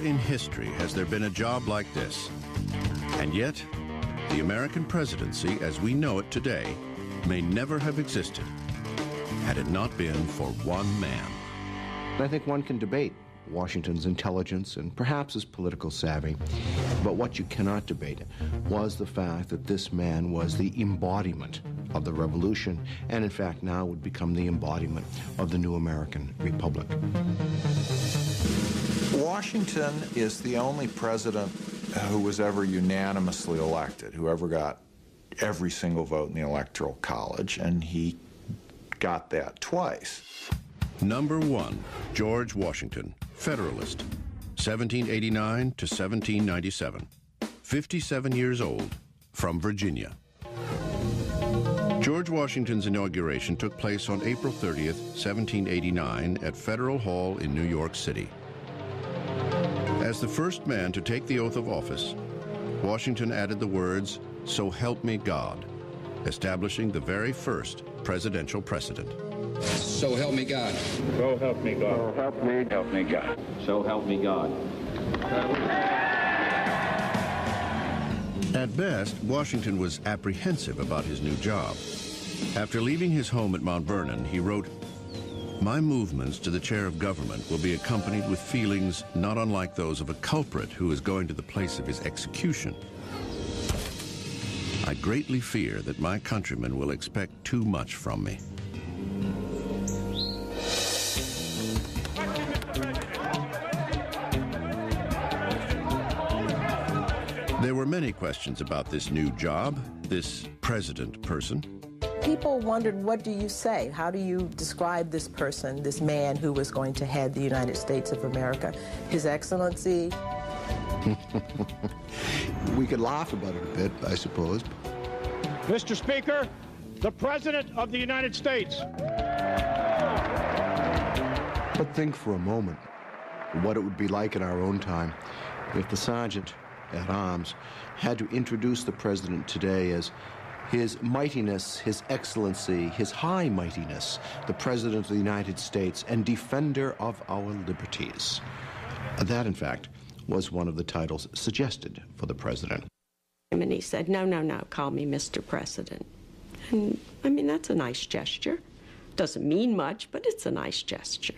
in history has there been a job like this. And yet, the American presidency as we know it today may never have existed had it not been for one man. I think one can debate Washington's intelligence and perhaps his political savvy, but what you cannot debate was the fact that this man was the embodiment of the revolution, and in fact now would become the embodiment of the new American Republic. Washington is the only president who was ever unanimously elected, who ever got every single vote in the Electoral College, and he got that twice. Number 1, George Washington, Federalist, 1789 to 1797, 57 years old, from Virginia. George Washington's inauguration took place on April 30th, 1789 at Federal Hall in New York City. As the first man to take the oath of office, Washington added the words, "So help me God," establishing the very first presidential precedent. So help me God. So help me God. So help me. Help me God. So help me God. At best, Washington was apprehensive about his new job. After leaving his home at Mount Vernon, he wrote, "My movements to the chair of government will be accompanied with feelings not unlike those of a culprit who is going to the place of his execution. I greatly fear that my countrymen will expect too much from me." There were many questions about this new job, this president person. People wondered, what do you say? How do you describe this person, this man who was going to head the United States of America? His Excellency? We could laugh about it a bit, I suppose. Mr. Speaker, the President of the United States. But think for a moment what it would be like in our own time if the Sergeant at Arms had to introduce the President today as His Mightiness, His Excellency, His High Mightiness, the President of the United States and Defender of our Liberties. That, in fact, was one of the titles suggested for the President. And he said, no, no, no, call me Mr. President. And, I mean, that's a nice gesture. Doesn't mean much, but it's a nice gesture.